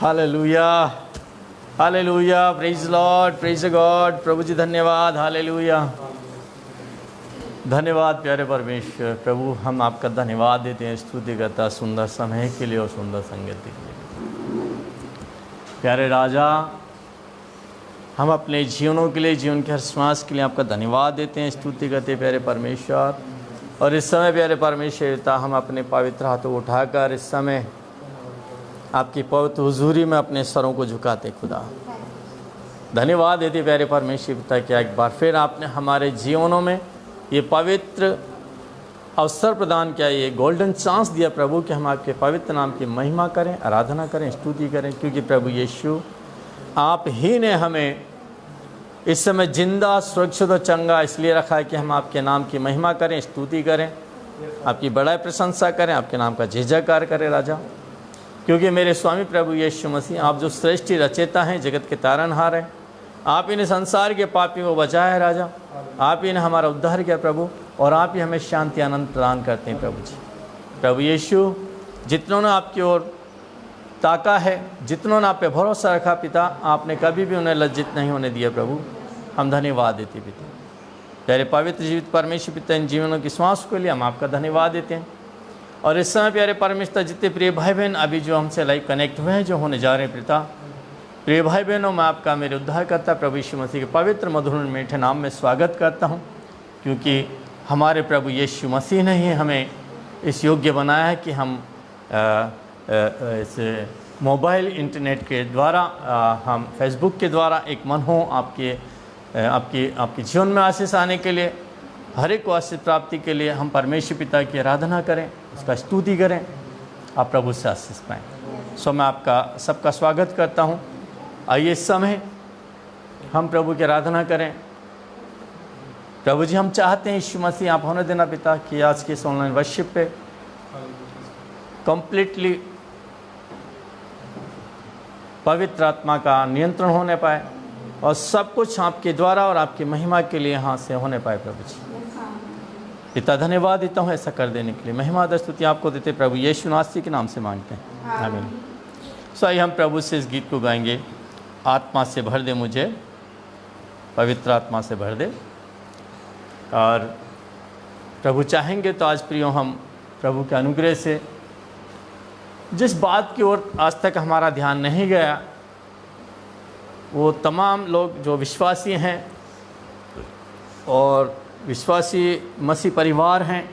Hallelujah, hallelujah, praise Lord, praise God. प्रभु जी धन्यवाद, हालेलुया। धन्यवाद प्यारे परमेश्वर। प्रभु हम आपका धन्यवाद देते हैं, स्तुति करता सुंदर समय के लिए और सुंदर संगति के लिए। प्यारे राजा, हम अपने जीवनों के लिए, जीवन के हर श्वास के लिए आपका धन्यवाद देते हैं, स्तुति करते हैं प्यारे परमेश्वर। और इस समय प्यारे परमेश्वर, हम अपने पवित्र हाथों उठाकर इस समय आपकी पवित्र हुजूरी में अपने सरों को झुकाते खुदा धन्यवाद देते प्यारे परमेश्वर पिता, कि एक बार फिर आपने हमारे जीवनों में ये पवित्र अवसर प्रदान किया, ये गोल्डन चांस दिया प्रभु कि हम आपके पवित्र नाम की महिमा करें, आराधना करें, स्तुति करें। क्योंकि प्रभु यीशु आप ही ने हमें इस समय जिंदा, सुरक्षित और चंगा इसलिए रखा है कि हम आपके नाम की महिमा करें, स्तुति करें, आपकी बड़ाई प्रशंसा करें, आपके नाम का जय जयकार करें राजा। क्योंकि मेरे स्वामी प्रभु यीशु मसीह, आप जो श्रेष्ठ रचयिता हैं, जगत के तारनहार हैं, आप ही ने संसार के पापियों को बचाया है राजा, आप ही ने हमारा उद्धार किया प्रभु, और आप ही हमें शांति आनंद प्रदान करते हैं प्रभु जी। प्रभु यीशु, जितनों ने आपकी ओर ताका है, जितनों ने आप पे भरोसा रखा पिता, आपने कभी भी उन्हें लज्जित नहीं होने दिया प्रभु। हम धन्यवाद देते पिता, प्यारे पवित्र जीवित परमेश्वर पिता, इन जीवनों की श्वास के लिए हम आपका धन्यवाद देते हैं। और इस समय प्यारे परमेश्वर, जितने प्रिय भाई बहन अभी जो हमसे लाइव कनेक्ट हुए हैं, जो होने जा रहे हैं पिता, प्रिय भाई बहनों, मैं आपका मेरे उद्धार करता प्रभु यीशु मसीह के पवित्र मधुर मीठे नाम में स्वागत करता हूं। क्योंकि हमारे प्रभु यीशु मसीह ने ही हमें इस योग्य बनाया है कि हम इस मोबाइल इंटरनेट के द्वारा, हम फेसबुक के द्वारा एक मन हो आपके जीवन में आशीष आने के लिए, हर एक को आशीष प्राप्ति के लिए हम परमेश्वर पिता की आराधना करें, उसका स्तुति करें, आप प्रभु से आशीष पाएँ। सो मैं आपका सबका स्वागत करता हूं। आइए इस समय हम प्रभु की आराधना करें। प्रभु जी, हम चाहते हैं यीशु मसीह आप होने देना पिता, कि आज के इस ऑनलाइन वर्शिप पे कंप्लीटली पवित्र आत्मा का नियंत्रण होने पाए और सब कुछ आपके द्वारा और आपकी महिमा के लिए यहाँ से होने पाए प्रभु जी। पिता धन्यवाद देता हूँ ऐसा कर देने के लिए। महिमा और स्तुति आपको देते प्रभु यीशु मसीह के नाम से मांगते हैं, आमीन। सो आइए हम प्रभु से इस गीत को गाएंगे, आत्मा से भर दे मुझे, पवित्र आत्मा से भर दे। और प्रभु चाहेंगे तो आज प्रियो हम प्रभु के अनुग्रह से जिस बात की ओर आज तक हमारा ध्यान नहीं गया, वो तमाम लोग जो विश्वासी हैं और विश्वासी मसीह परिवार हैं,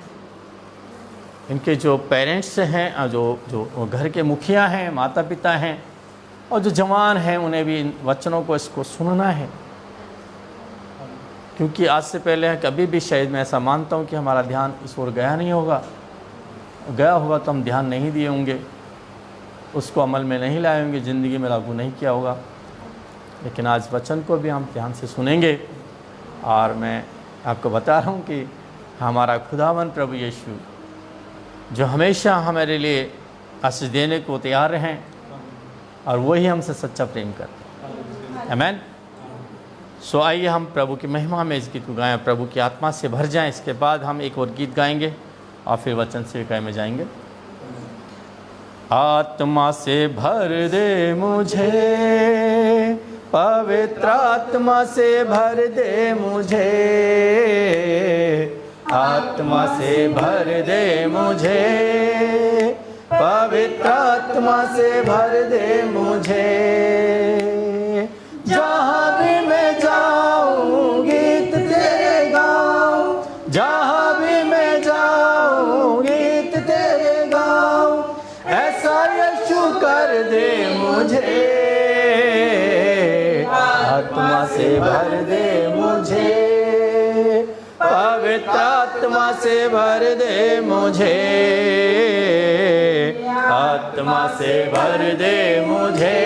इनके जो पेरेंट्स हैं, जो घर के मुखिया हैं, माता पिता हैं, और जो जवान हैं, उन्हें भी इन वचनों को इसको सुनना है। क्योंकि आज से पहले कभी भी शायद मैं ऐसा मानता हूँ कि हमारा ध्यान इस ओर गया नहीं होगा, गया होगा तो हम ध्यान नहीं दिए होंगे, उसको अमल में नहीं लाए होंगे, ज़िंदगी में लागू नहीं किया होगा। लेकिन आज वचन को भी हम ध्यान से सुनेंगे। और मैं आपको बता रहा हूँ कि हमारा खुदावन प्रभु यीशु, जो हमेशा हमारे लिए आशीष देने को तैयार हैं, और वही हमसे सच्चा प्रेम करते हैं, आमीन। सो आइए हम प्रभु की महिमा में इस गीत को गाएं, प्रभु की आत्मा से भर जाएं। इसके बाद हम एक और गीत गाएंगे और फिर वचन सेविकाई में जाएंगे। आत्मा से भर दे मुझे, पवित्र आत्मा से भर दे मुझे, आत्मा से भर दे मुझे, पवित्र आत्मा से भर दे मुझे। जहाँ भी मैं जाऊँ गीत तेरे गाऊँ, जहाँ भी मैं जाऊँ गीत तेरे गाऊँ, ऐसा यीशु कर दे मुझे, आत्मा से भर दे मुझे, पवित्र आत्मा से भर दे मुझे, आत्मा से भर दे मुझे,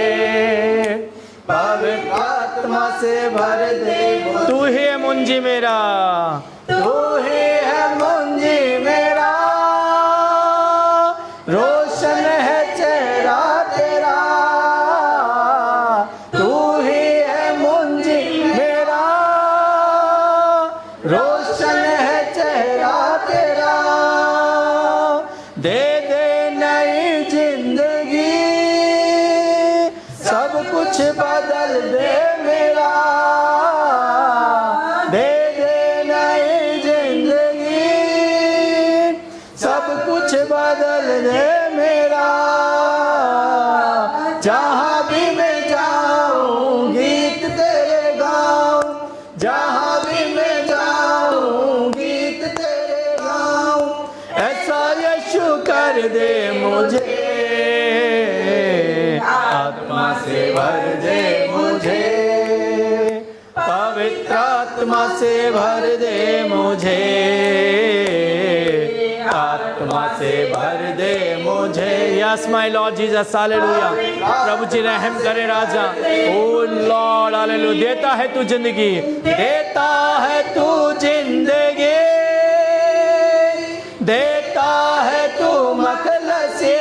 पवित्र आत्मा से भर दे। तू ही है मुंजी मेरा, तू ही है मुंजी मेरा, रोशन है चेहरा तेरा, तू ही है मुंजी मेरा, रोशन है चेहरा तेरा। दे दे नई जिंदगी, बदल दे मेरा, दे दे नई जिंदगी, सब कुछ बदल दे मेरा। जहाँ भी मैं जाऊँ गीत तेरे गाऊँ, जहाँ भी मैं जाऊँ गीत तेरे गाऊँ। ऐसा यीशु कर दे मुझे, आत्मा से भर दे मुझे, पवित्र आत्मा से भर दे मुझे, आत्मा से भर दे मुझे। Yes my lord Jesus, hallelujah. प्रभु जी रहम करे राजा। ओ लॉर्ड, हालेलुया। देता है तू जिंदगी, देता है तू जिंदगी, देता है तू मखलसी,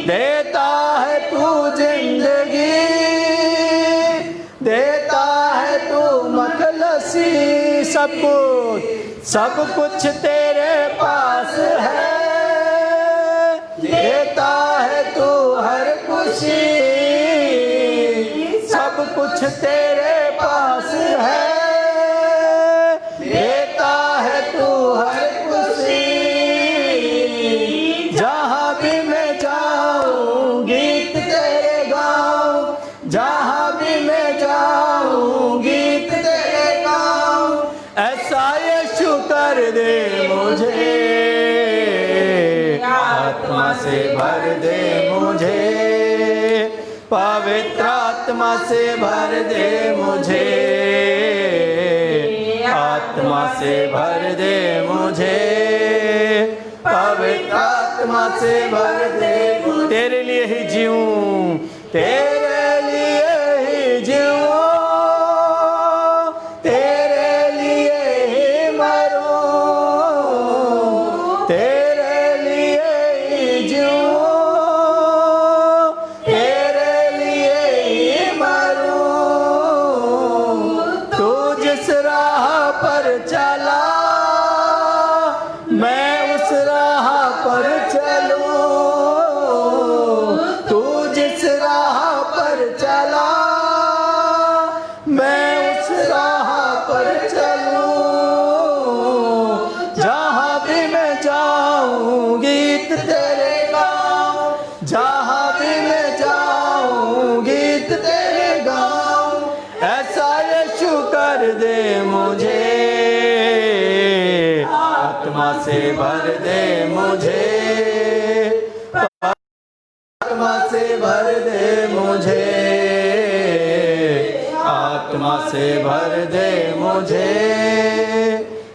देता है तू जिंदगी, देता है तू मखलसी। सब कुछ तेरे पास है, देता है तू हर खुशी, सब कुछ तेरे पास है, देता है तू हर खुशी। जहाँ भी मैं जाऊँ गीत तेरे गाऊँ, जहाँ भी मैं जाऊँ गीत तेरे गाऊँ। ऐसा यीशु कर दे मुझे, आत्मा से भर दे मुझे, पवित्र आत्मा से भर दे मुझे, आत्मा से भर दे मुझे, पवित्र आत्मा से भर दे मुझे। तेरे लिए ही जीऊं, तेरे लिए ही जीऊं, तेरे लिए ही मरूं, तेरे लिए ही जीऊं, तेरे लिए ही मरूं। तू जिस राह पर चला मैं उस राह पर चलूं, तू जिस राह पर चला मैं उस राह पर चलूं। जहाँ भी मैं जाऊँ गीत तेरे गाऊँ, जहाँ भी मैं जाऊँ गीत तेरे गाऊँ। ऐसा यीशु कर दे मुझे, आत्मा से भर दे मुझे, आत्मा से भर दे मुझे, आत्मा से भर दे मुझे,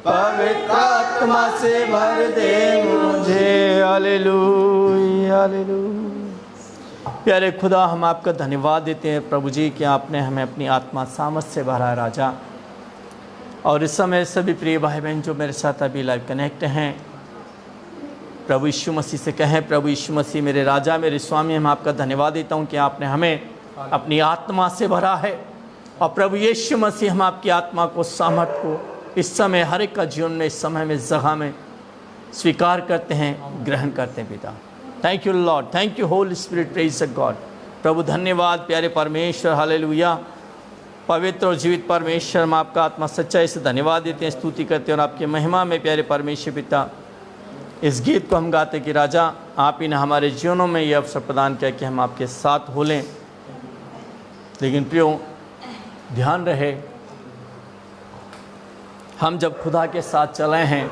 पवित्र आत्मा से भर दे मुझे। Hallelujah, hallelujah. प्यारे खुदा, हम आपका धन्यवाद देते हैं प्रभु जी कि आपने हमें अपनी आत्मा सामर्थ से भरा है राजा। और इस समय सभी प्रिय भाई बहन जो मेरे साथ अभी लाइव कनेक्ट हैं, प्रभु यीशु मसीह से कहें, प्रभु यीशु मसीह मेरे राजा, मेरे स्वामी, हम आपका धन्यवाद देता हूं कि आपने हमें अपनी आत्मा से भरा है। और प्रभु यीशु मसीह, हम आपकी आत्मा को, सामर्थ को इस समय हर एक का जीवन में, इस समय में, जगह में स्वीकार करते हैं, ग्रहण करते हैं पिता। Thank you lord, thank you holy spirit, praise the god. प्रभु धन्यवाद प्यारे परमेश्वर, हालेलुया। पवित्र और जीवित परमेश्वर, हम आपका आत्मा सच्चाई से धन्यवाद देते हैं, स्तुति करते हैं और आपकी महिमा में प्यारे परमेश्वर पिता इस गीत को हम गाते कि राजा आप ही ने हमारे जीवनों में ये अवसर प्रदान किया कि हम आपके साथ हो लें। लेकिन प्रियो, ध्यान रहे, हम जब खुदा के साथ चले हैं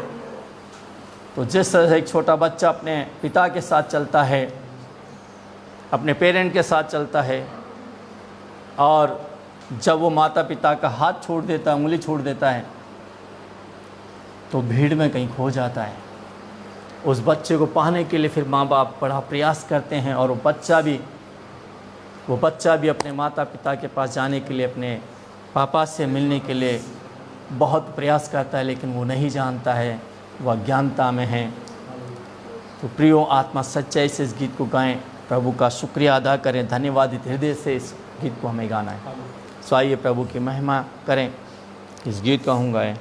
तो जिस तरह से एक छोटा बच्चा अपने पिता के साथ चलता है, अपने पेरेंट के साथ चलता है, और जब वो माता पिता का हाथ छोड़ देता है, उंगली छोड़ देता है, तो भीड़ में कहीं खो जाता है। उस बच्चे को पाने के लिए फिर माँ बाप बड़ा प्रयास करते हैं, और वो बच्चा भी अपने माता पिता के पास जाने के लिए, अपने पापा से मिलने के लिए बहुत प्रयास करता है, लेकिन वो नहीं जानता है, वह अज्ञानता में है। तो प्रियो, आत्मा सच्चाई से इस गीत को गाएं, प्रभु का शुक्रिया अदा करें, धन्यवादित हृदय से इस गीत को हमें गाना है। सो आइए प्रभु की महिमा करें, इस गीत को हम गाएं।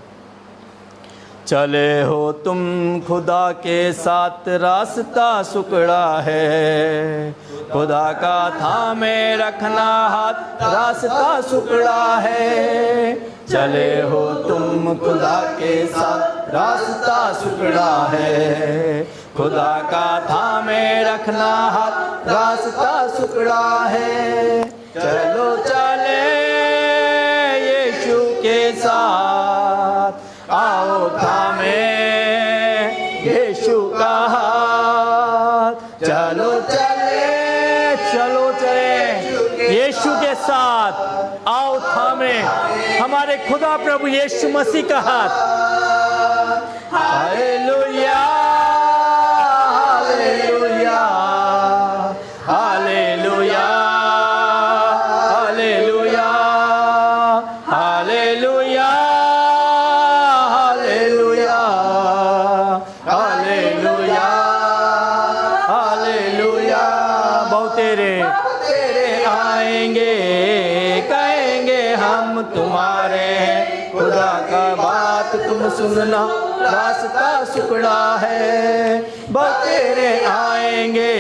चले हो तुम खुदा के साथ, रास्ता सुकड़ा है। खुदा का थामे रखना हाथ, रास्ता सुकड़ा है। चले हो तुम खुदा के साथ, रास्ता सुकड़ा है। खुदा का थामे रखना हाथ, रास्ता सुकड़ा है। चलो चले यीशु के साथ, आओ थामे यीशु का हाथ। चलो चले, चलो चले यीशु के साथ, आओ थामे हमारे खुदा प्रभु यीशु मसीह का हाथ। Hallelujah hallelujah hallelujah hallelujah hallelujah hallelujah hallelujah hallelujah. बहुत तेरे आएंगे, कहेंगे हम तुम्हारे हैं। खुदा का बात तुम सुनना, रास्ता सुकड़ा है। बहुत तेरे आएंगे,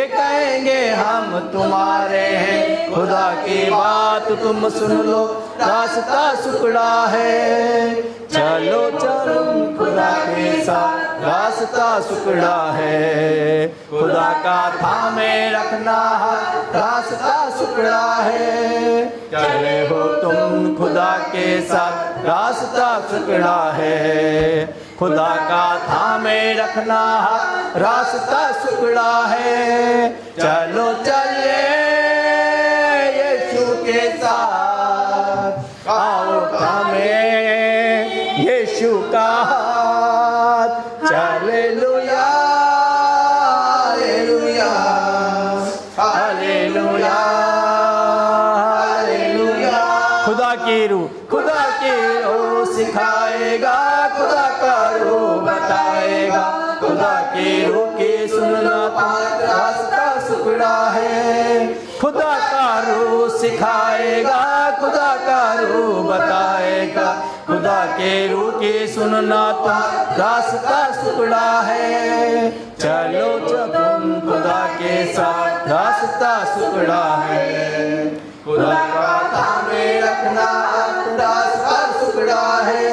कहेंगे हम तुम्हारे हैं। खुदा की बात तुम सुन लो, रास्ता सुकड़ा है। चलो चलो खुदा के साथ, रास्ता सुकड़ा है। खुदा का थामे रखना हाथ, रास्ता सुकड़ा है। चले हो तुम खुदा के साथ, रास्ता सुकड़ा है। खुदा का थामे रखना हाथ, रास्ता सुकड़ा है। चलो चले यीशु के साथ, आओ थामे यीशु का हाथ। Hallelujah hallelujah hallelujah hallelujah. खुदा की रूह, खुदा की रूह सिखाएगा, खुदा का रूह बताएगा। खुदा की रूह की सुनना रास्ता सुकड़ा है। खुदा का रूह सिखाएगा, खुदा का रूह बताएगा। खुदा के रूह की सुनना तो रास्ता सुकड़ा है। चलो तुम खुदा के साथ, रास्ता सुकड़ा है। खुदा का थामे रखना, रास्ता सुकड़ा है।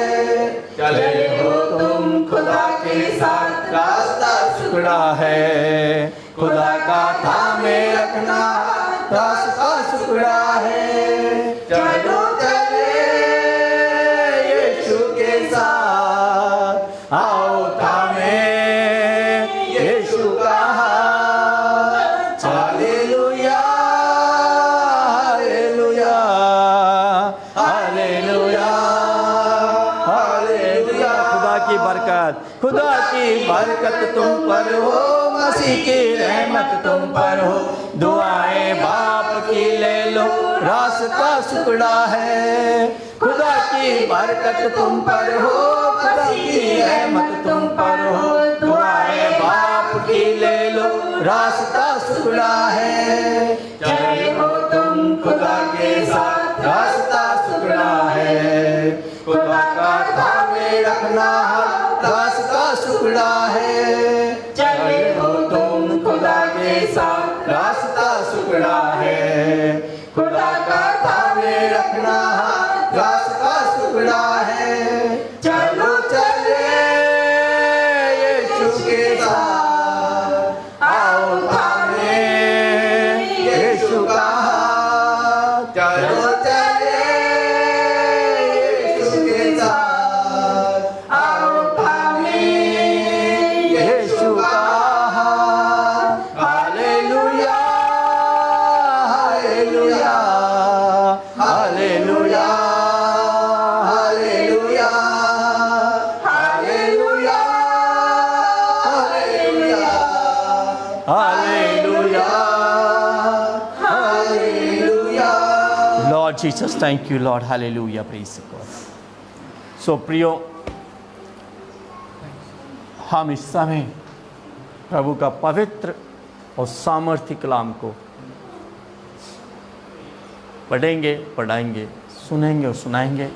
चले हो तुम खुदा के साथ, रास्ता सुकड़ा है। खुदा का थामे रखना, रास्ता सुकड़ा है। चलो चले यीशु के साथ, आओ थामे यीशु का हाथ। Hallelujah hallelujah hallelujah hallelujah. खुदा की बरकत, खुदा की बरकत तुम पर हो, मसीह की रहमत तुम पर हो। दुआएं बाप की ले लो, रास्ता सुकड़ा है। खुदा की बरकत तुम पर हो, खुदा की रहमत तुम पर हो। दुआएं बाप की ले लो, रास्ता सुकड़ा है। चले हो तुम खुदा के साथ, रास्ता सुकड़ा है। खुदा का थामे रखना, रास्ता सुकड़ा है। चले हो तुम खुदा के साथ, रास्ता सुकड़ा है। खुदा का थामे रखना, रास्ता सुकड़ा है। चलो चले यीशु के साथ, आओ थामे यीशु का हाथ। चलो चले यीशु के साथ, आओ थामे यीशु का हाथ। Hallelujah hallelujah hallelujah hallelujah hallelujah hallelujah hallelujah. Lord Jesus, thank you lord, hallelujah, praise god. So प्रियो, हम इस समय प्रभु का पवित्र और सामर्थ्य कलाम को पढ़ेंगे, पढ़ाएंगे, सुनेंगे और सुनाएंगे।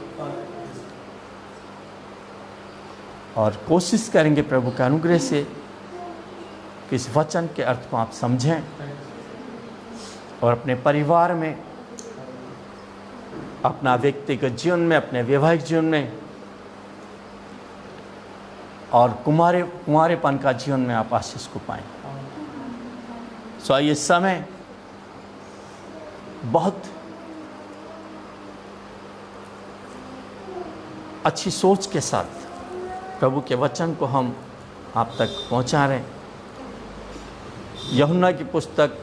और कोशिश करेंगे प्रभु के अनुग्रह से कि इस वचन के अर्थ को आप समझें और अपने परिवार में, अपना व्यक्तिगत जीवन में, अपने वैवाहिक जीवन में और कुंवारेपन का जीवन में आप आशीष को पाएं। सो ये समय बहुत अच्छी सोच के साथ प्रभु के वचन को हम आप तक पहुंचा रहे हैं। यूहन्ना की पुस्तक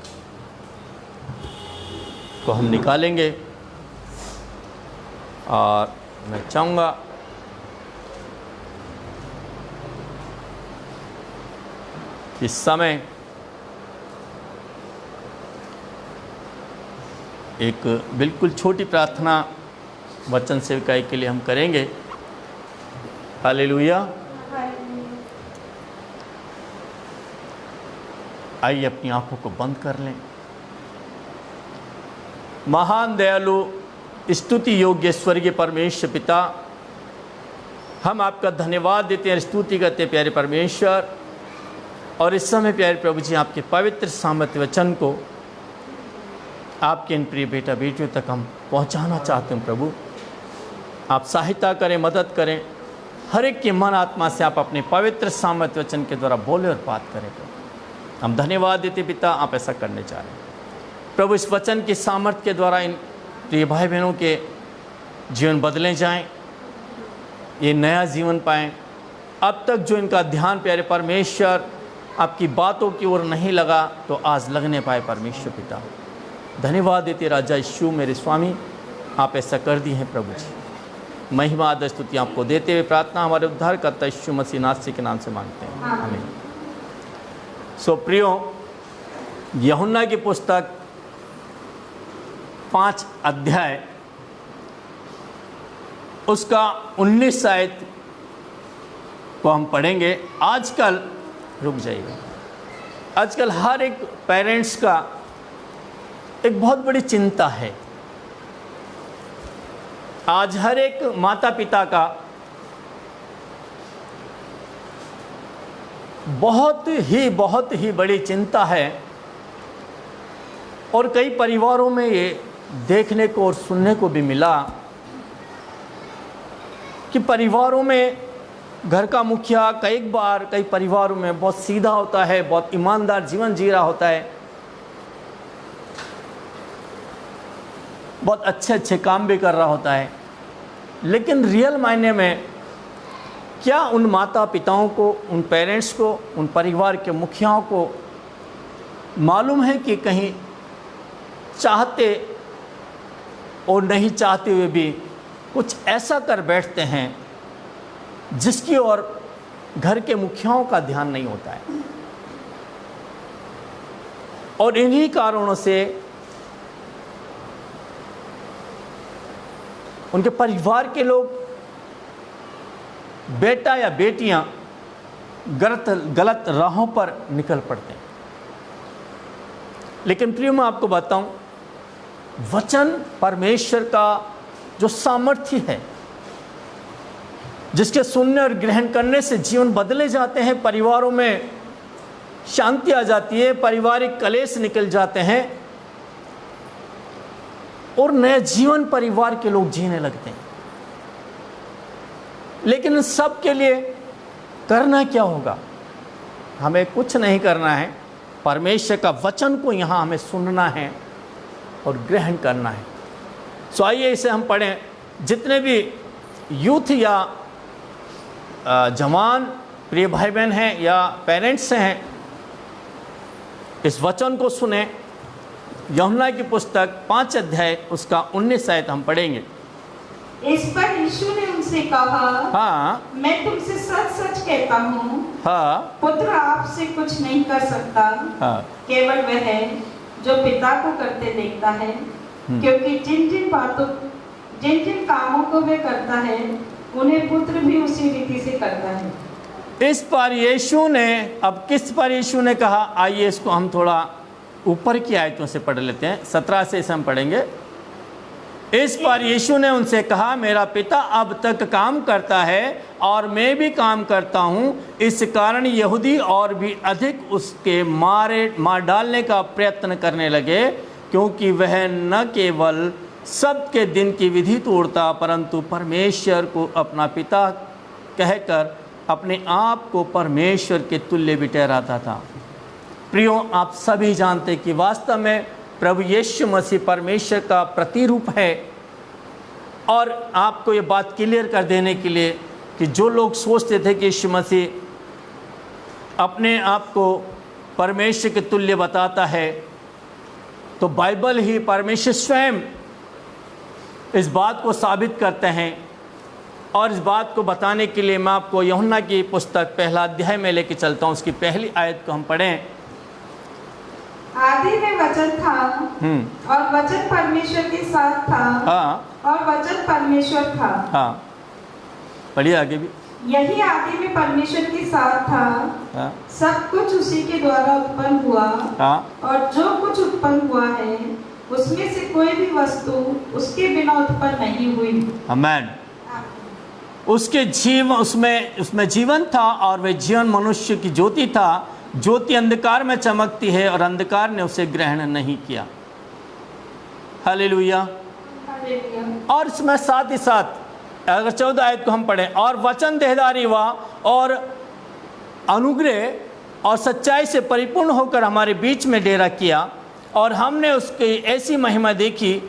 को हम निकालेंगे और मैं चाहूँगा इस समय एक बिल्कुल छोटी प्रार्थना वचन सेवकाई के लिए हम करेंगे। हालेलुया। आइए अपनी आंखों को बंद कर लें। महान दयालु स्तुति योग्य स्वर्गीय परमेश्वर पिता, हम आपका धन्यवाद देते हैं, स्तुति करते हैं प्यारे परमेश्वर। और इस समय प्यारे प्रभु जी आपके पवित्र सामर्थ्य वचन को आपके इन प्रिय बेटा बेटियों तक हम पहुंचाना चाहते हैं। प्रभु आप सहायता करें, मदद करें, हर एक के मन आत्मा से आप अपने पवित्र सामर्थ्य वचन के द्वारा बोले और बात करें। प्रभु हम धन्यवाद देते पिता, आप ऐसा करने जा रहे हैं। प्रभु इस वचन की सामर्थ्य के द्वारा इन प्रिय भाई बहनों के जीवन बदले जाएं, ये नया जीवन पाएं। अब तक जो इनका ध्यान प्यारे परमेश्वर आपकी बातों की ओर नहीं लगा, तो आज लगने पाए परमेश्वर पिता। धन्यवाद देते राजा यीशु मेरे स्वामी, आप ऐसा कर दिए हैं प्रभु जी। महिमा आदर स्तुति आपको देते हुए प्रार्थना हमारे उद्धारकर्ता यीशु मसीह नासरी के नाम से मांगते हैं, आमीन। सो प्रियो, यूहन्ना की पुस्तक 5 अध्याय उसका 19 आयत को हम पढ़ेंगे। आजकल रुक जाइएगा, आजकल हर एक पेरेंट्स का एक बहुत बड़ी चिंता है। आज हर एक माता पिता का बहुत ही बड़ी चिंता है। और कई परिवारों में ये देखने को और सुनने को भी मिला कि परिवारों में घर का मुखिया कई परिवारों में बहुत सीधा होता है, बहुत ईमानदार जीवन जी रहा होता है, बहुत अच्छे काम भी कर रहा होता है, लेकिन रियल मायने में क्या उन माता पिताओं को, उन पेरेंट्स को, उन परिवार के मुखियाओं को मालूम है कि कहीं चाहते और नहीं चाहते हुए भी कुछ ऐसा कर बैठते हैं जिसकी ओर घर के मुखियाओं का ध्यान नहीं होता है। और इन्हीं कारणों से उनके परिवार के लोग, बेटा या बेटियां गलत राहों पर निकल पड़ते हैं। लेकिन प्रिय मैं आपको बताऊं, वचन परमेश्वर का जो सामर्थ्य है, जिसके सुनने और ग्रहण करने से जीवन बदले जाते हैं, परिवारों में शांति आ जाती है, पारिवारिक कलेश निकल जाते हैं और नया जीवन परिवार के लोग जीने लगते हैं। लेकिन इन सब के लिए करना क्या होगा? हमें कुछ नहीं करना है, परमेश्वर का वचन को यहाँ हमें सुनना है और ग्रहण करना है। सो आइए इसे हम पढ़ें। जितने भी यूथ या जवान प्रिय भाई बहन हैं या पेरेंट्स हैं, इस वचन को सुने। यूहन्ना की पुस्तक 5 अध्याय उसका 19 आयत हम पढ़ेंगे। इस पर यीशु ने उनसे कहा, हाँ, मैं तुमसे सच सच कहता हूँ, हाँ, पुत्र आपसे कुछ नहीं कर सकता, हाँ, केवल वह जो पिता को करते देखता है, क्योंकि जिन जिन कामों को वह करता है उन्हें पुत्र भी उसी रीति से करता है। इस पर यीशु ने, अब किस पर यीशु ने कहा? आइए इसको हम थोड़ा ऊपर की आयतों से पढ़ लेते हैं। 17 से इसे हम पढ़ेंगे। इस पर यीशु ने उनसे कहा, मेरा पिता अब तक काम करता है और मैं भी काम करता हूँ। इस कारण यहूदी और भी अधिक उसके मार डालने का प्रयत्न करने लगे, क्योंकि वह न केवल सबके दिन की विधि तोड़ता, परंतु परमेश्वर को अपना पिता कहकर अपने आप को परमेश्वर के तुल्य भी ठहराता था। प्रियो, आप सभी जानते कि वास्तव में प्रभु यीशु मसीह परमेश्वर का प्रतिरूप है। और आपको ये बात क्लियर कर देने के लिए कि जो लोग सोचते थे कि यीशु मसीह अपने आप को परमेश्वर के तुल्य बताता है, तो बाइबल ही, परमेश्वर स्वयं इस बात को साबित करते हैं। और इस बात को बताने के लिए मैं आपको यूहन्ना की पुस्तक पहला अध्याय में लेके चलता हूँ। उसकी पहली आयत को हम पढ़ें। आदि में वचन था और वचन परमेश्वर के साथ था। हाँ, और वचन परमेश्वर था। हाँ, पढ़िए आगे भी। यही आदि में परमेश्वर के साथ था। हाँ, सब कुछ उसी के द्वारा उत्पन्न हुआ। हाँ, और जो कुछ उत्पन्न हुआ है उसमें से कोई भी वस्तु उसके बिना उत्पन्न नहीं हुई। आमेन। उसके जीवन, उसमें जीवन था और वह जीवन मनुष्य की ज्योति था। ज्योति अंधकार में चमकती है और अंधकार ने उसे ग्रहण नहीं किया। हालेलुया। और इसमें साथ ही साथ अगर 14 आयत को हम पढ़ें, और वचन देहधारी हुआ और अनुग्रह और सच्चाई से परिपूर्ण होकर हमारे बीच में डेरा किया, और हमने उसकी ऐसी महिमा देखी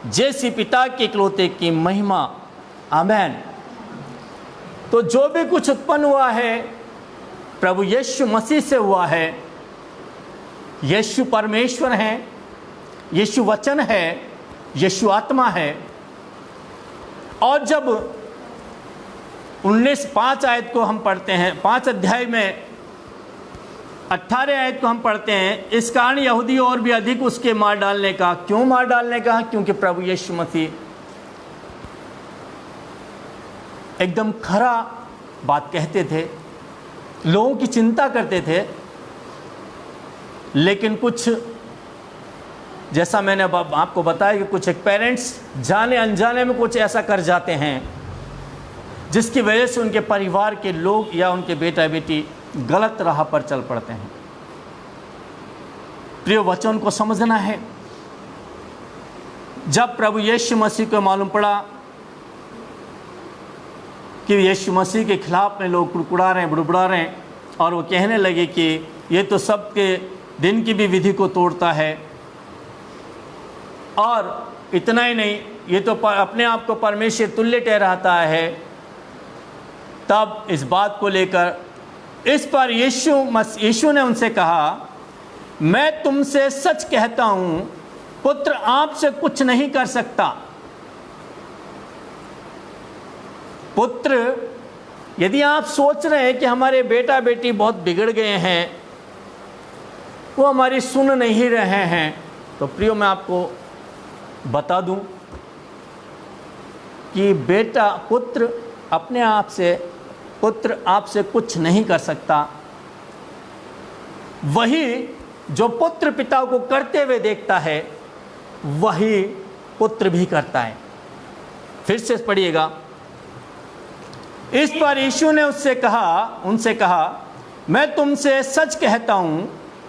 जैसी पिता के इकलौते की महिमा। आमेन। तो जो भी कुछ उत्पन्न हुआ है प्रभु यीशु मसीह से हुआ है। यीशु परमेश्वर हैं, यीशु वचन है, यीशु आत्मा है। और जब 19:5 आयत को हम पढ़ते हैं, 5 अध्याय में 18 आयत को हम पढ़ते हैं, इस कारण यहूदी और भी अधिक उसके मार डालने का। क्यों मार डालने का? क्योंकि प्रभु यीशु मसीह एकदम खरा बात कहते थे, लोगों की चिंता करते थे। लेकिन कुछ, जैसा मैंने आपको बताया कि कुछ एक पेरेंट्स जाने अनजाने में कुछ ऐसा कर जाते हैं जिसकी वजह से उनके परिवार के लोग या उनके बेटा बेटी गलत राह पर चल पड़ते हैं। प्रिय, वचन को समझना है। जब प्रभु यीशु मसीह को मालूम पड़ा कि यीशु मसीह के खिलाफ में लोग कुड़कुड़ा रहे हैं, बुड़बुड़ा रहे हैं, और वो कहने लगे कि ये तो सबके दिन की भी विधि को तोड़ता है, और इतना ही नहीं, ये तो अपने आप को परमेश्वर तुल्य ठहराता है। तब इस बात को लेकर इस पर यीशु ने उनसे कहा, मैं तुमसे सच कहता हूं, पुत्र आपसे कुछ नहीं कर सकता। पुत्र, यदि आप सोच रहे हैं कि हमारे बेटा बेटी बहुत बिगड़ गए हैं, वो हमारी सुन नहीं रहे हैं, तो प्रियो मैं आपको बता दूं कि बेटा, पुत्र अपने आप से, पुत्र आपसे कुछ नहीं कर सकता। वही जो पुत्र पिता को करते हुए देखता है, वही पुत्र भी करता है। फिर से पढ़िएगा। इस पर यीशु ने उनसे कहा, मैं तुमसे सच कहता हूं,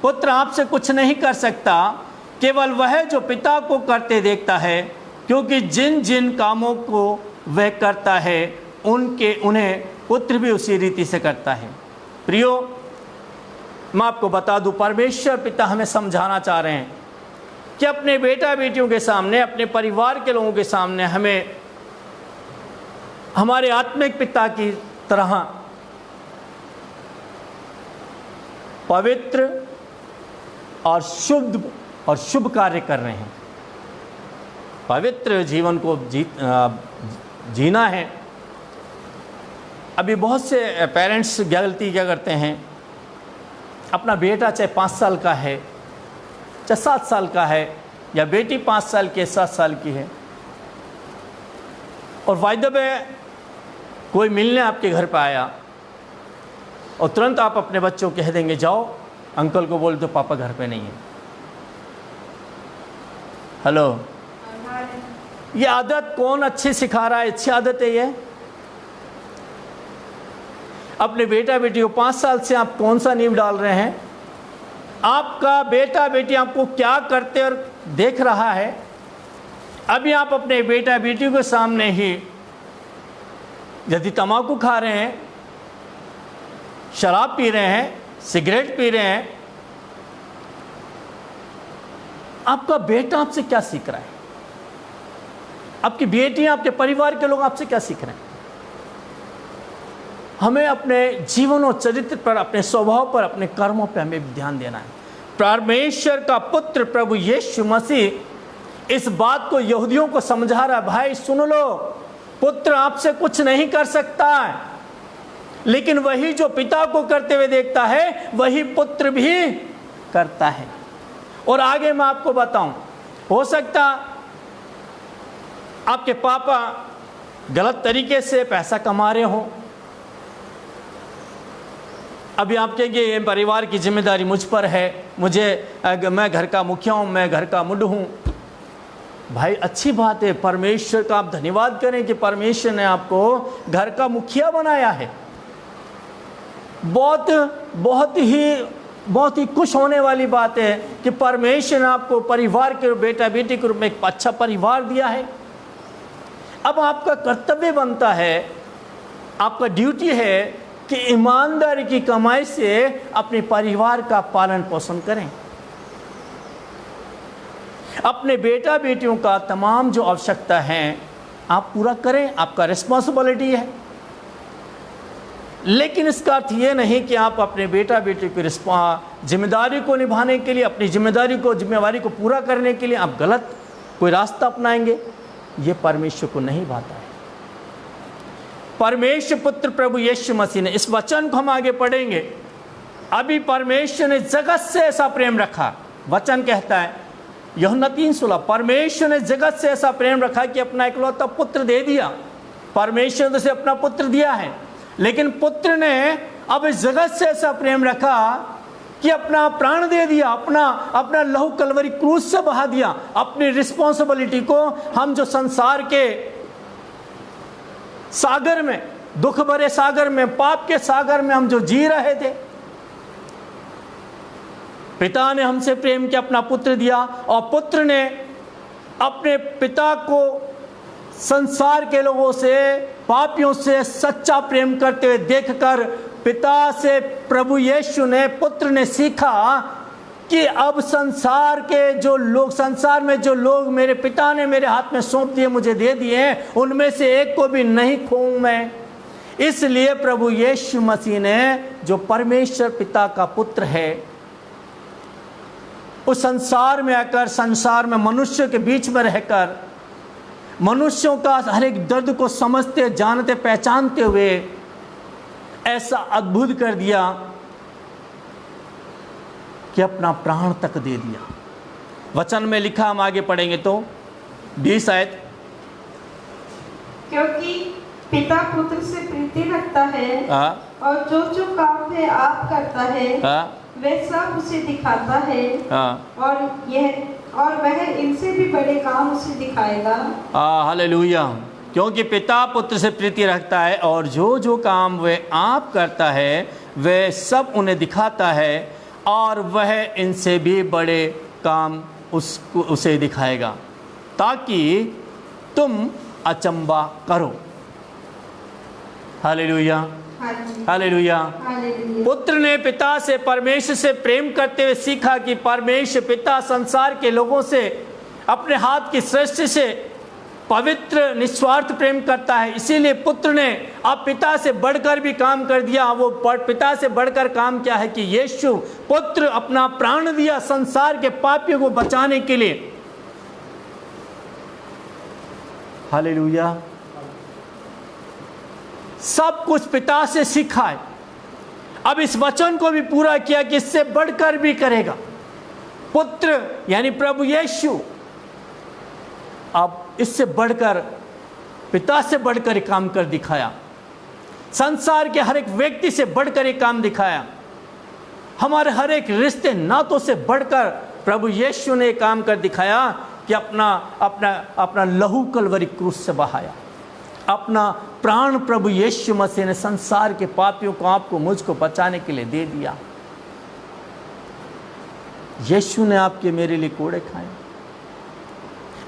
पुत्र आपसे कुछ नहीं कर सकता, केवल वह जो पिता को करते देखता है, क्योंकि जिन जिन कामों को वह करता है उन्हें पुत्र भी उसी रीति से करता है। प्रियो, मैं आपको बता दूं, परमेश्वर पिता हमें समझाना चाह रहे हैं कि अपने बेटा बेटियों के सामने, अपने परिवार के लोगों के सामने हमें हमारे आत्मिक पिता की तरह पवित्र और शुभ कार्य कर रहे हैं। पवित्र जीवन को जीना है। अभी बहुत से पेरेंट्स गलती क्या करते हैं, अपना बेटा चाहे 5 साल का है, चाहे 7 साल का है, या बेटी 5 साल की 7 साल की है, और वायदे में कोई मिलने आपके घर पर आया और तुरंत आप अपने बच्चों को कह देंगे, जाओ अंकल को बोल दो पापा घर पे नहीं है। हेलो, ये आदत कौन अच्छी सिखा रहा है? अच्छी आदत है ये। अपने बेटा बेटी को 5 साल से आप कौन सा नींव डाल रहे हैं? आपका बेटा बेटी आपको क्या करते और देख रहा है? अभी आप अपने बेटा बेटी के सामने ही यदि तंबाकू खा रहे हैं, शराब पी रहे हैं, सिगरेट पी रहे हैं, आपका बेटा आपसे क्या सीख रहा है? आपकी बेटियां, आपके परिवार के लोग आपसे क्या सीख रहे हैं? हमें अपने जीवन और चरित्र पर, अपने स्वभाव पर, अपने कर्मों पर हमें ध्यान देना है। परमेश्वर का पुत्र प्रभु यीशु मसीह इस बात को यहूदियों को समझा रहा है, भाई सुन लो, पुत्र आपसे कुछ नहीं कर सकता है, लेकिन वही जो पिता को करते हुए देखता है वही पुत्र भी करता है। और आगे मैं आपको बताऊं, हो सकता आपके पापा गलत तरीके से पैसा कमा रहे हो, अभी आप कहेंगे ये परिवार की जिम्मेदारी मुझ पर है, मैं घर का मुखिया हूं, मैं घर का मुंड हूं। भाई अच्छी बात है, परमेश्वर का आप धन्यवाद करें कि परमेश्वर ने आपको घर का मुखिया बनाया है। बहुत ही खुश होने वाली बात है कि परमेश्वर ने आपको परिवार के बेटा बेटी के रूप में एक अच्छा परिवार दिया है। अब आपका कर्तव्य बनता है, आपका ड्यूटी है कि ईमानदारी की कमाई से अपने परिवार का पालन पोषण करें, अपने बेटा बेटियों का तमाम जो आवश्यकता है आप पूरा करें, आपका रिस्पॉन्सिबिलिटी है। लेकिन इसका अर्थ ये नहीं कि आप अपने बेटा बेटी की जिम्मेदारी को निभाने के लिए, अपनी जिम्मेवारी को पूरा करने के लिए आप गलत कोई रास्ता अपनाएंगे, ये परमेश्वर को नहीं भाता है। परमेश्वर पुत्र प्रभु यीशु मसीह ने, इस वचन को हम आगे पढ़ेंगे, अभी परमेश्वर ने जगत से ऐसा प्रेम रखा, वचन कहता है यूहन्ना 3:16, परमेश्वर ने जगत से ऐसा प्रेम रखा कि अपना इकलौता पुत्र दे दिया। परमेश्वर ने उसे अपना पुत्र दिया है, लेकिन पुत्र ने अब इस जगत से ऐसा प्रेम रखा कि अपना प्राण दे दिया, अपना लहू कलवरी क्रूस से बहा दिया। अपनी रिस्पॉन्सिबिलिटी को, हम जो संसार के सागर में, दुख भरे सागर में, पाप के सागर में हम जो जी रहे थे, पिता ने हमसे प्रेम किया, अपना पुत्र दिया, और पुत्र ने अपने पिता को संसार के लोगों से, पापियों से सच्चा प्रेम करते हुए देखकर पिता से प्रभु यीशु ने, पुत्र ने सीखा कि अब संसार में जो लोग मेरे पिता ने मेरे हाथ में सौंप दिए, मुझे दे दिए, उनमें से एक को भी नहीं खोऊं मैं। इसलिए प्रभु यीशु मसीह ने, जो परमेश्वर पिता का पुत्र है, उस संसार में आकर, संसार में मनुष्य के बीच में रहकर, मनुष्यों का हर एक दर्द को समझते, जानते, पहचानते हुए ऐसा अद्भुत कर दिया कि अपना प्राण तक दे दिया। वचन में लिखा, हम आगे पढ़ेंगे तो 20 आयत, क्योंकि पिता पुत्र से प्रीति रखता है और जो काम है आप करता है वह सब उसे दिखाता है, और वह इनसे भी बड़े काम उसे दिखाएगा। हालेलुया। क्योंकि पिता पुत्र से प्रीति रखता है और जो काम वह आप करता है वह सब उन्हें दिखाता है, और वह इनसे भी बड़े काम उसे दिखाएगा, ताकि तुम अचंबा करो। Hallelujah, hallelujah. पुत्र ने पिता से, परमेश्वर से प्रेम करते हुए सीखा कि परमेश्वर पिता संसार के लोगों से, अपने हाथ की सृष्टि से पवित्र निस्वार्थ प्रेम करता है। इसीलिए पुत्र ने अब पिता से बढ़कर भी काम कर दिया। वो पिता से बढ़कर काम क्या है कि यीशु पुत्र अपना प्राण दिया संसार के पापियों को बचाने के लिए। हालेलुया। सब कुछ पिता से सीखा है, अब इस वचन को भी पूरा किया कि इससे बढ़कर भी करेगा। पुत्र यानी प्रभु यीशु अब इससे बढ़कर, पिता से बढ़कर काम कर दिखाया, संसार के हर एक व्यक्ति से बढ़कर एक काम दिखाया, हमारे हर एक रिश्ते नातों से बढ़कर प्रभु यीशु ने काम कर दिखाया कि अपना लहू कलवरी क्रूस से बहाया, अपना प्राण प्रभु यीशु मसीह ने संसार के पापियों को, आपको, मुझको बचाने के लिए दे दिया। यीशु ने आपके मेरे लिए कोड़े खाए।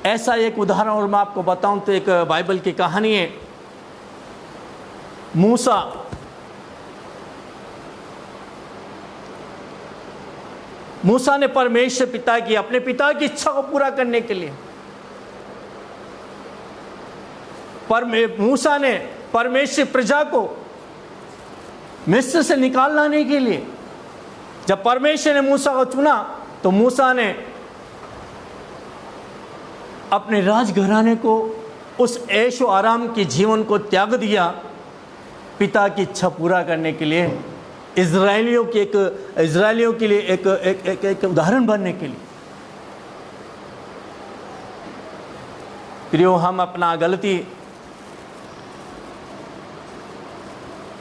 ऐसा एक उदाहरण और मैं आपको बताऊं तो एक बाइबल की कहानी है। मूसा ने परमेश्वर पिता की, अपने पिता की इच्छा को पूरा करने के लिए, मूसा ने परमेश्वर प्रजा को मिस्र से निकाल लाने के लिए, जब परमेश्वर ने मूसा को चुना तो मूसा ने अपने राजघराने को, उस ऐशो आराम के जीवन को त्याग दिया पिता की इच्छा पूरा करने के लिए, इजरायलियों के लिए एक उदाहरण बनने के लिए। प्रियो, हम अपना गलती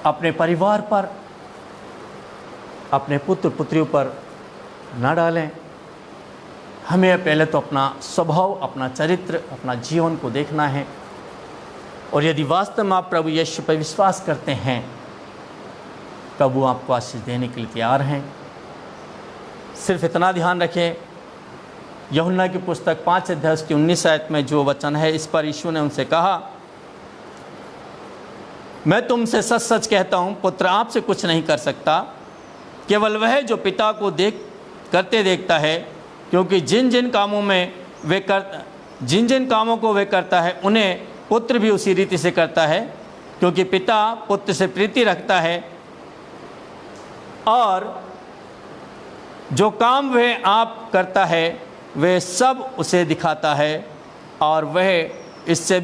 अपने परिवार पर, अपने पुत्र पुत्रियों पर न डालें। हमें पहले तो अपना स्वभाव, अपना चरित्र, अपना जीवन को देखना है। और यदि वास्तव में आप प्रभु यीशु पर विश्वास करते हैं, प्रभु आपको आशीष देने के लिए तैयार हैं। सिर्फ इतना ध्यान रखें, यूहन्ना की पुस्तक 5 अध्याय की 19 आयत में जो वचन है, इस पर यीशु ने उनसे कहा, मैं तुमसे सच सच कहता हूँ, पुत्र आपसे कुछ नहीं कर सकता, केवल वह जो पिता को करते देखता है, क्योंकि जिन जिन कामों को वे करता है, उन्हें पुत्र भी उसी रीति से करता है, क्योंकि पिता पुत्र से प्रीति रखता है, और जो काम वह आप करता है वे सब उसे दिखाता है, और वह इससे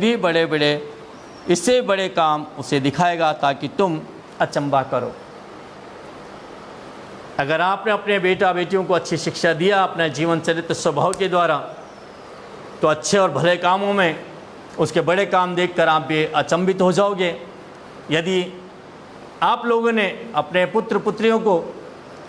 बड़े काम उसे दिखाएगा, ताकि तुम अचंभा करो। अगर आपने अपने बेटा बेटियों को अच्छी शिक्षा दिया अपने जीवन चरित्र स्वभाव के द्वारा, तो अच्छे और भले कामों में उसके बड़े काम देखकर आप भी अचंभित हो जाओगे। यदि आप लोगों ने अपने पुत्र पुत्रियों को,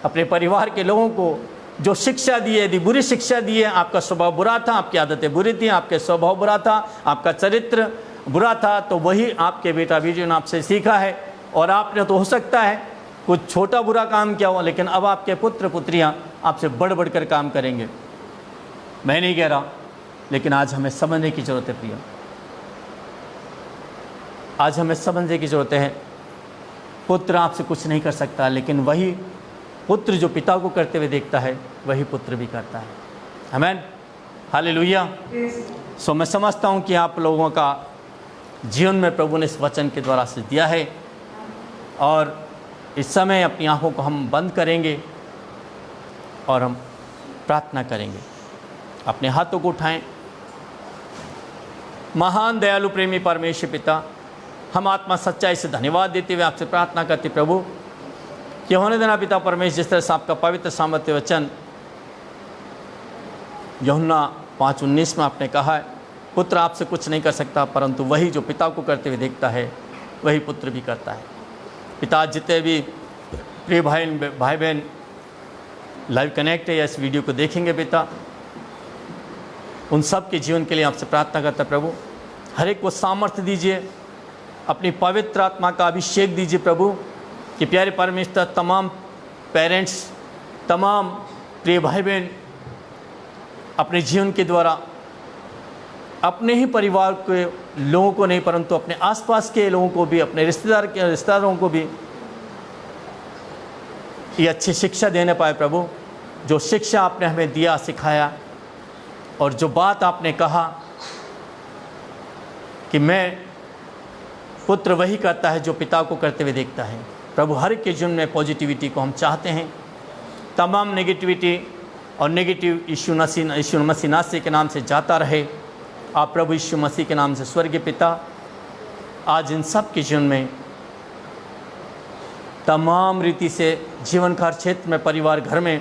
अपने परिवार के लोगों को जो शिक्षा दी है, यदि बुरी शिक्षा दी है, आपका स्वभाव बुरा था, आपकी आदतें बुरी थी, आपके स्वभाव बुरा था, आपका चरित्र बुरा था, तो वही आपके बेटा बेटियों ने आपसे सीखा है। और आपने तो हो सकता है कुछ छोटा बुरा काम किया हो, लेकिन अब आपके पुत्र पुत्रियां आपसे बढ़ बढ़कर काम करेंगे। मैं नहीं कह रहा, लेकिन आज हमें समझने की ज़रूरत है प्रिय, आज हमें समझने की ज़रूरत है। पुत्र आपसे कुछ नहीं कर सकता, लेकिन वही पुत्र जो पिता को करते हुए देखता है, वही पुत्र भी करता है। आमीन, हालेलुया। सो मैं समझता हूँ कि आप लोगों का जीवन में प्रभु ने इस वचन के द्वारा आशीष दिया है। और इस समय अपनी आंखों को हम बंद करेंगे और हम प्रार्थना करेंगे। अपने हाथों को उठाएं। महान दयालु प्रेमी परमेश्वर पिता, हम आत्मा सच्चाई से धन्यवाद देते हुए आपसे प्रार्थना करते प्रभु कि होने देना पिता परमेश्वर, जिस तरह से आपका पवित्र सामर्थ्य वचन यूहन्ना 5:19 में आपने कहा है, पुत्र आपसे कुछ नहीं कर सकता, परंतु वही जो पिता को करते हुए देखता है, वही पुत्र भी करता है। पिता, जितने भी प्रिय भाई बहन लाइव कनेक्ट है या इस वीडियो को देखेंगे पिता, उन सब के जीवन के लिए आपसे प्रार्थना करता प्रभु, हर एक को सामर्थ्य दीजिए, अपनी पवित्र आत्मा का अभिषेक दीजिए प्रभु, कि प्यारे परमेश्वर तमाम पेरेंट्स, तमाम प्रिय भाई बहन अपने जीवन के द्वारा अपने ही परिवार के लोगों को नहीं, परंतु अपने आसपास के लोगों को भी, अपने रिश्तेदारों को भी ये अच्छी शिक्षा देने पाए प्रभु। जो शिक्षा आपने हमें दिया, सिखाया, और जो बात आपने कहा कि मैं पुत्र वही करता है जो पिता को करते हुए देखता है प्रभु, हर एक के जीवन में पॉजिटिविटी को हम चाहते हैं। तमाम नेगेटिविटी और नेगेटिव यीशु मसीह नासरी के नाम से जाता रहे। आप प्रभु यीशु मसीह के नाम से स्वर्गीय पिता, आज इन सब के जीवन में तमाम रीति से जीवन का हर क्षेत्र में, परिवार, घर में,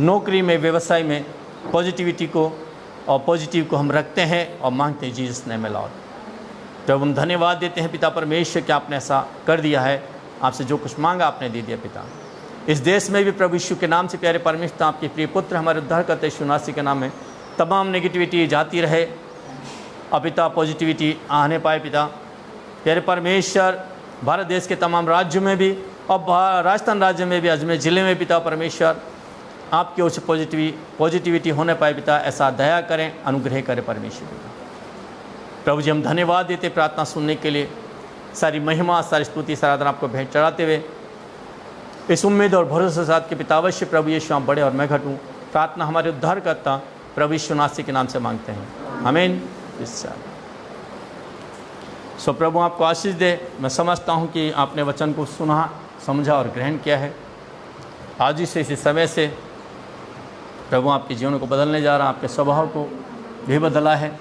नौकरी में, व्यवसाय में पॉजिटिविटी को और पॉजिटिव को हम रखते हैं और मांगते हैं जीसस नेम में लॉर्ड। प्रभु हम धन्यवाद देते हैं पिता परमेश्वर कि आपने ऐसा कर दिया है, आपसे जो कुछ मांगा आपने दे दिया पिता। इस देश में भी प्रभु यीशु के नाम से प्यारे परमेश्वर, आपके प्रिय पुत्र हमारे उद्धारकर्ता यीशु मसीह के नाम में तमाम नेगेटिविटी जाती रहे और पिता पॉजिटिविटी आने पाए। पिता प्यारे परमेश्वर, भारत देश के तमाम राज्यों में भी और राजस्थान राज्य में भी, अजमेर ज़िले में पिता परमेश्वर आपकी ओर से पॉजिटिविटी होने पाए। पिता ऐसा दया करें, अनुग्रह करें परमेश्वर। पिता प्रभु जी, हम धन्यवाद देते प्रार्थना सुनने के लिए। सारी महिमा, सारी स्तुति, सारा आराधना आपको भेंट चढ़ाते हुए इस उम्मीद और भरोसे के साथ कि पिता अवश्य प्रभु यीशु आप बड़े और मैं घटूँ। प्रार्थना हमारे उद्धारकर्ता प्रभु यीशु मसीह के नाम से मांगते हैं, आमीन। सो प्रभु आपको आशीष दे। मैं समझता हूँ कि आपने वचन को सुना, समझा और ग्रहण किया है। आज ही से इसी समय से प्रभु आपके जीवन को बदलने जा रहा है, आपके स्वभाव को भी बदला है।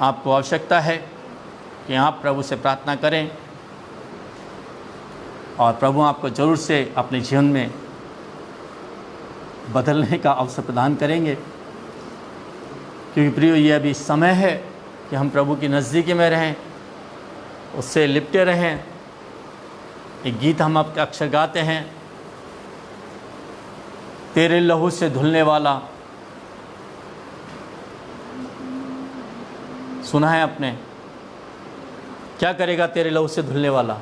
आपको आवश्यकता है कि आप प्रभु से प्रार्थना करें और प्रभु आपको जरूर से अपने जीवन में बदलने का अवसर प्रदान करेंगे, क्योंकि प्रियो ये अभी समय है कि हम प्रभु की नज़दीकी में रहें, उससे लिपटे रहें। एक गीत हम आपके अक्सर गाते हैं, तेरे लहू से धुलने वाला। सुना है आपने? क्या करेगा तेरे लहू से धुलने वाला?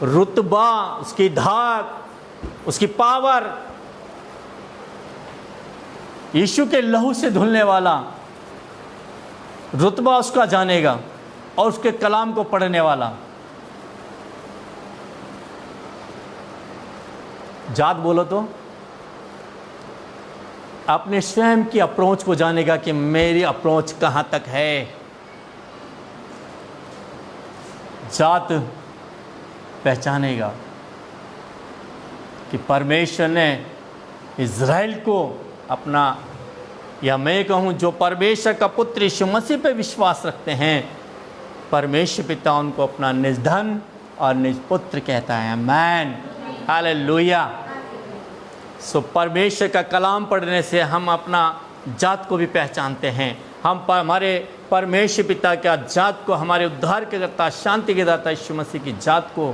रुतबा, उसकी धाक, उसकी पावर, यीशु के लहू से धुलने वाला रुतबा उसका जानेगा और उसके कलाम को पढ़ने वाला। जात बोलो तो अपने स्वयं की अप्रोच को जानेगा कि मेरी अप्रोच कहां तक है। जात पहचानेगा कि परमेश्वर ने इज़राइल को अपना, या मैं कहूँ जो परमेश्वर का पुत्र यीशु मसीह पे विश्वास रखते हैं, परमेश्वर पिता उनको अपना निज धन और निज पुत्र कहता है। आमीन, हालेलुया। सो परमेश्वर का कलाम पढ़ने से हम अपना जात को भी पहचानते हैं। हम हमारे परमेश्वर पिता का जात को, हमारे उद्धार के दाता, शांति के दाता यीशु मसीह की जात को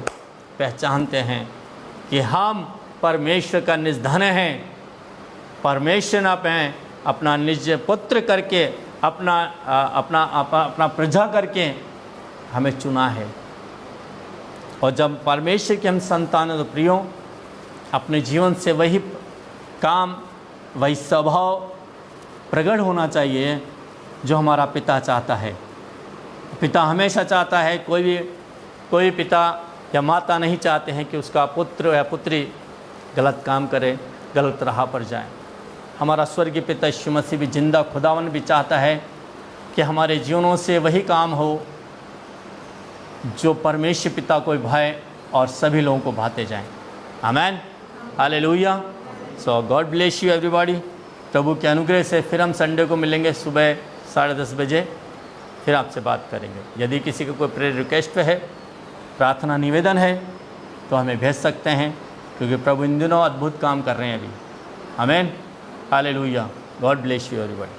पहचानते हैं कि हम परमेश्वर का निज धन हैं। परमेश्वर ने हैं अपना निज पुत्र करके, अपना प्रजा करके हमें चुना है। और जब परमेश्वर के हम संतान तो प्रियो, अपने जीवन से वही काम, वही स्वभाव प्रकट होना चाहिए जो हमारा पिता चाहता है। पिता हमेशा चाहता है, कोई पिता या माता नहीं चाहते हैं कि उसका पुत्र या पुत्री गलत काम करे, गलत राह पर जाए। हमारा स्वर्गीय पिता यीशु मसीह भी, जिंदा खुदावन भी चाहता है कि हमारे जीवनों से वही काम हो जो परमेश्वर पिता को भाए और सभी लोगों को भाते जाएं। Amen, hallelujah. So god bless you everybody. प्रभु के अनुग्रह से फिर हम संडे को मिलेंगे सुबह 10:30 बजे, फिर आपसे बात करेंगे। यदि किसी का कोई प्रेयर रिक्वेस्ट है, प्रार्थना निवेदन है, तो हमें भेज सकते हैं, क्योंकि प्रभु इन दिनों अद्भुत काम कर रहे हैं अभी। आमीन, hallelujah. God bless you everybody.